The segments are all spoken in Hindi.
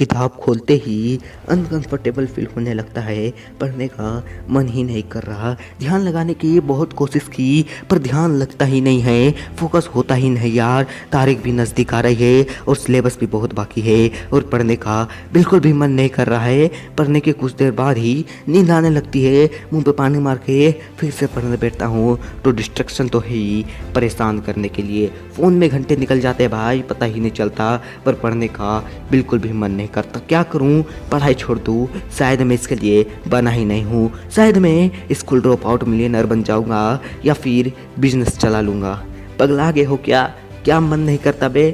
किताब खोलते ही अनकंफर्टेबल फील होने लगता है। पढ़ने का मन ही नहीं कर रहा। ध्यान लगाने की बहुत कोशिश की पर ध्यान लगता ही नहीं है, फोकस होता ही नहीं यार। तारीख भी नज़दीक आ रही है और सिलेबस भी बहुत बाकी है और पढ़ने का बिल्कुल भी मन नहीं कर रहा है। पढ़ने के कुछ देर बाद ही नींद आने लगती है। मुंह पे पानी मार के फिर से पढ़ने बैठता हूँ तो डिस्ट्रक्शन तो है ही परेशान करने के लिए। फ़ोन में घंटे निकल जाते हैं भाई, पता ही नहीं चलता। पर पढ़ने का बिल्कुल भी मन नहीं करता। क्या करूं, पढ़ाई छोड़ दूं? शायद मैं इसके लिए बना ही नहीं हूं। शायद मैं स्कूल ड्रॉप आउट मिलियनर बन जाऊंगा या फिर बिजनेस चला लूंगा। पगला गए हो क्या? क्या मन नहीं करता बे?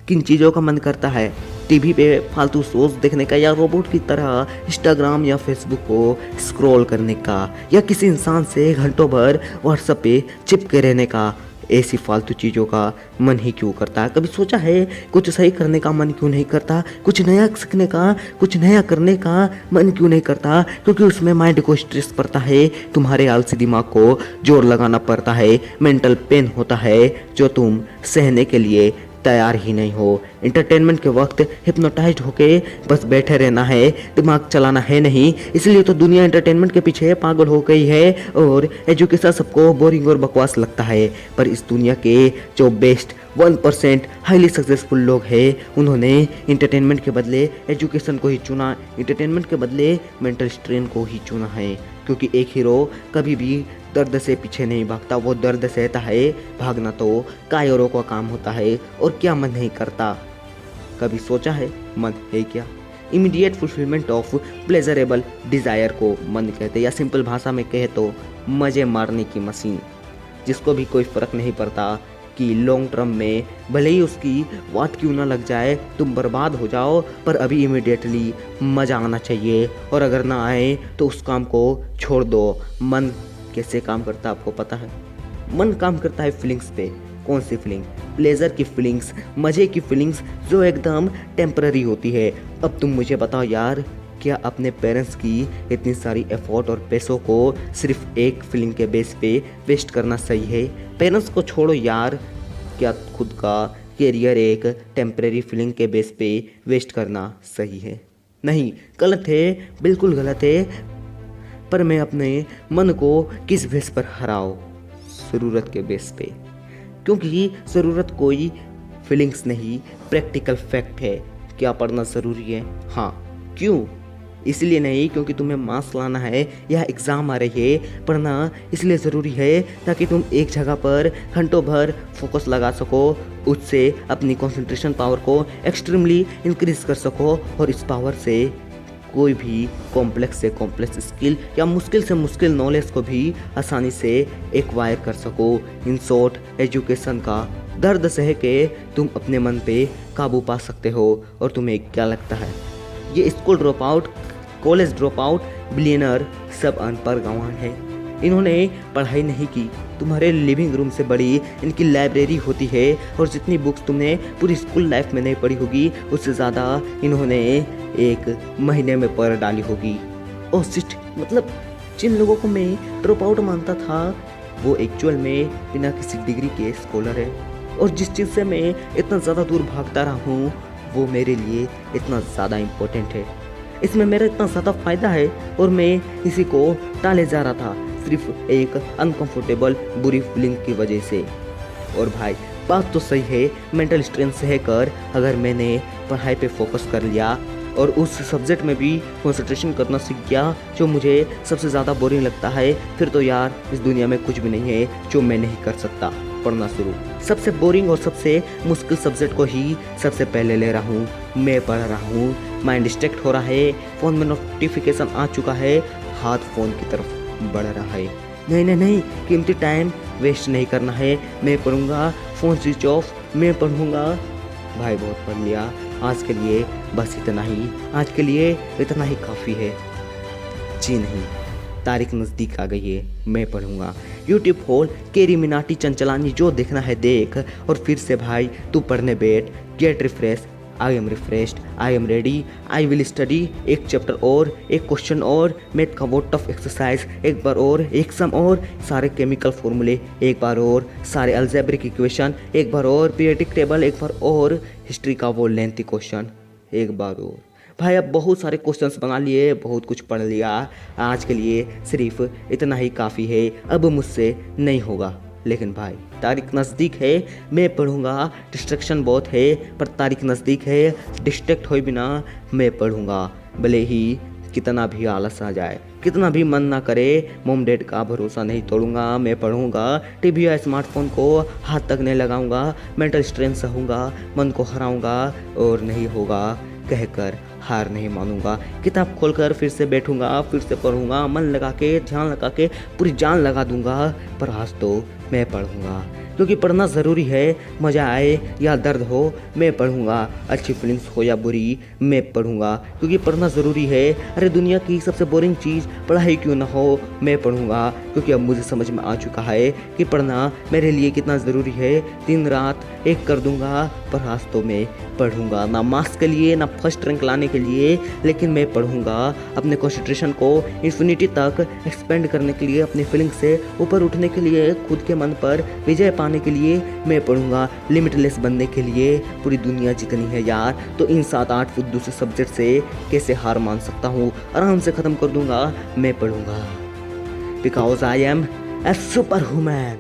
किन चीज़ों का मन करता है? टीवी पे फालतू शोज देखने का, या रोबोट की तरह इंस्टाग्राम या फेसबुक को स्क्रॉल करने का, या किसी इंसान से घंटों भर व्हाट्सएप पे चिपके रहने का? ऐसी फालतू चीज़ों का मन ही क्यों करता है? कभी सोचा है कुछ सही करने का मन क्यों नहीं करता? कुछ नया सीखने का, कुछ नया करने का मन क्यों नहीं करता? क्योंकि उसमें माइंड को स्ट्रेस पड़ता है, तुम्हारे आलसी दिमाग को जोर लगाना पड़ता है, मेंटल पेन होता है जो तुम सहने के लिए तैयार ही नहीं हो। इंटरटेनमेंट के वक्त हिप्नोटाइज्ड होके बस बैठे रहना है, दिमाग चलाना है नहीं। इसलिए तो दुनिया एंटरटेनमेंट के पीछे पागल हो गई है और एजुकेशन सबको बोरिंग और बकवास लगता है। पर इस दुनिया के जो बेस्ट 1% हाईली सक्सेसफुल लोग हैं, उन्होंने इंटरटेनमेंट के बदले एजुकेशन को ही चुना, इंटरटेनमेंट के बदले मेंटल स्ट्रेन को ही चुना है। क्योंकि एक हीरो कभी भी दर्द से पीछे नहीं भागता, वो दर्द सहता है। भागना तो कायरों का काम होता है और क्या मन नहीं करता? कभी सोचा है मन है क्या? Immediate fulfilment of pleasurable desire को मन कहते हैं, या सिंपल भाषा में कहे तो मज़े मारने की मशीन, जिसको भी कोई फ़र्क नहीं पड़ता कि लॉन्ग टर्म में भले ही उसकी वाट क्यों ना लग जाए, तुम बर्बाद हो जाओ, पर अभी इमीडिएटली मज़ा आना चाहिए। और अगर ना आए तो उस काम को छोड़ दो। मन कैसे काम करता है आपको पता है? मन काम करता है फीलिंग्स पे। कौन सी फीलिंग? प्लेजर की फीलिंग्स, मज़े की फीलिंग्स जो एकदम टेम्पररी होती है। अब तुम मुझे बताओ यार, क्या अपने पेरेंट्स की इतनी सारी एफर्ट और पैसों को सिर्फ एक फीलिंग के बेस पे वेस्ट करना सही है? पेरेंट्स को छोड़ो यार, क्या खुद का कैरियर एक टेम्परेरी फीलिंग के बेस पे वेस्ट करना सही है? नहीं, गलत है, बिल्कुल गलत है। पर मैं अपने मन को किस बेस पर हराऊं? ज़रूरत के बेस पे। क्योंकि ज़रूरत कोई फीलिंग्स नहीं, प्रैक्टिकल फैक्ट है। क्या पढ़ना ज़रूरी है? हाँ। क्यों? इसलिए नहीं क्योंकि तुम्हें मार्क्स लाना है या एग्ज़ाम आ रही है। पढ़ना इसलिए ज़रूरी है ताकि तुम एक जगह पर घंटों भर फोकस लगा सको, उससे अपनी कंसंट्रेशन पावर को एक्सट्रीमली इंक्रीज कर सको और इस पावर से कोई भी कॉम्प्लेक्स से कॉम्प्लेक्स स्किल या मुश्किल से मुश्किल नॉलेज को भी आसानी से एक्वायर कर सको। इन शॉर्ट, एजुकेशन का दर्द सह के तुम अपने मन पे काबू पा सकते हो। और तुम्हें क्या लगता है ये school drop out, college drop out, billionaire सब अनपढ़ गंवार हैं? इन्होंने पढ़ाई नहीं की, तुम्हारे लिविंग रूम से बड़ी इनकी लाइब्रेरी होती है। और जितनी बुक्स तुमने पूरी स्कूल लाइफ में नहीं पढ़ी होगी, उससे ज़्यादा इन्होंने एक महीने में पढ़ डाली होगी। ओह शिट, मतलब जिन लोगों को मैं ड्रॉप आउट मानता था वो एक्चुअल में बिना किसी डिग्री के स्कॉलर है। और जिस चीज़ से मैं इतना ज़्यादा दूर भागता रहा हूँ वो मेरे लिए इतना ज़्यादा इम्पोर्टेंट है। इसमें मेरा इतना ज़्यादा फ़ायदा है और मैं इसी को टाले जा रहा था सिर्फ एक अनकंफर्टेबल बुरी फीलिंग की वजह से। और भाई बात तो सही है, मेंटल स्ट्रेन सहकर अगर मैंने पढ़ाई पे फोकस कर लिया और उस सब्जेक्ट में भी कंसंट्रेशन करना सीख गया जो मुझे सबसे ज़्यादा बोरिंग लगता है, फिर तो यार इस दुनिया में कुछ भी नहीं है जो मैं नहीं कर सकता। पढ़ना शुरू। सबसे बोरिंग और सबसे मुश्किल सब्जेक्ट को ही सबसे पहले ले रहा हूँ। मैं पढ़ रहा हूँ, माइंड डिस्ट्रैक्ट हो रहा है, फ़ोन में नोटिफिकेशन आ चुका है, हाथ फ़ोन की तरफ बढ़ रहा है। नहीं नहीं नहीं, कीमती टाइम वेस्ट नहीं करना है। मैं पढ़ूंगा, फ़ोन स्विच ऑफ, मैं पढ़ूंगा। भाई बहुत पढ़ लिया, आज के लिए बस इतना ही, आज के लिए इतना ही काफ़ी है। जी नहीं, तारीख नज़दीक आ गई है, मैं पढ़ूंगा। यूट्यूब खोल, केरी मिनाटी चंचलानी, जो देखना है देख और फिर से भाई तू पढ़ने बैठ। Get refresh, I am refreshed, I am ready, I will study. एक चैप्टर और, एक क्वेश्चन और, मैथ का वो टफ एक्सरसाइज एक बार और, एक सम और, सारे केमिकल फॉर्मूले एक बार और, सारे अलजेब्रिक इक्वेशन एक बार और, पीरियोडिक टेबल एक बार और, हिस्ट्री का वो लेंथी क्वेश्चन एक बार और। भाई अब बहुत सारे क्वेश्चंस बना लिए, बहुत कुछ पढ़ लिया, आज के लिए सिर्फ इतना ही काफ़ी है, अब मुझसे नहीं होगा। लेकिन भाई तारीख नज़दीक है, मैं पढ़ूंगा, डिस्ट्रैक्शन बहुत है पर तारीख नज़दीक है, डिस्ट्रैक्ट होए बिना मैं पढ़ूंगा, भले ही कितना भी आलस आ जाए, कितना भी मन ना करे, मॉम डैड का भरोसा नहीं तोड़ूंगा, मैं पढ़ूंगा, टीवी या स्मार्टफोन को हाथ तक नहीं लगाऊंगा, मेंटल स्ट्रेंथ सहूंगा, मन को हराऊंगा और नहीं होगा कहकर हार नहीं मानूंगा, किताब खोलकर फिर से बैठूंगा, फिर से पढ़ूंगा, मन लगा के, ध्यान लगा के, पूरी जान लगा दूंगा, पर आज तो मैं पढ़ूंगा, क्योंकि पढ़ना ज़रूरी है, मज़ा आए या दर्द हो मैं पढ़ूंगा, अच्छी फीलिंग्स हो या बुरी मैं पढ़ूंगा, क्योंकि पढ़ना ज़रूरी है। अरे दुनिया की सबसे बोरिंग चीज़ पढ़ाई क्यों ना हो मैं पढ़ूंगा, क्योंकि अब मुझे समझ में आ चुका है कि पढ़ना मेरे लिए कितना ज़रूरी है, दिन रात एक कर दूंगा, पर आज तो मैं पढ़ूंगा, ना मार्क्स के लिए ना फर्स्ट रैंक लाने के लिए, लेकिन मैं पढ़ूंगा, अपने कंसंट्रेशन को इन्फिनिटी तक एक्सपेंड करने के लिए, अपनी फीलिंग से ऊपर उठने के लिए, खुद के मन पर विजय पाने के लिए मैं पढ़ूंगा, लिमिटलेस बनने के लिए। पूरी दुनिया जितनी है यार, तो इन 7-8 फुट दूसरे सब्जेक्ट से कैसे हार मान सकता हूँ, आराम से ख़त्म कर दूंगा, मैं पढ़ूंगा, because I am a super woman.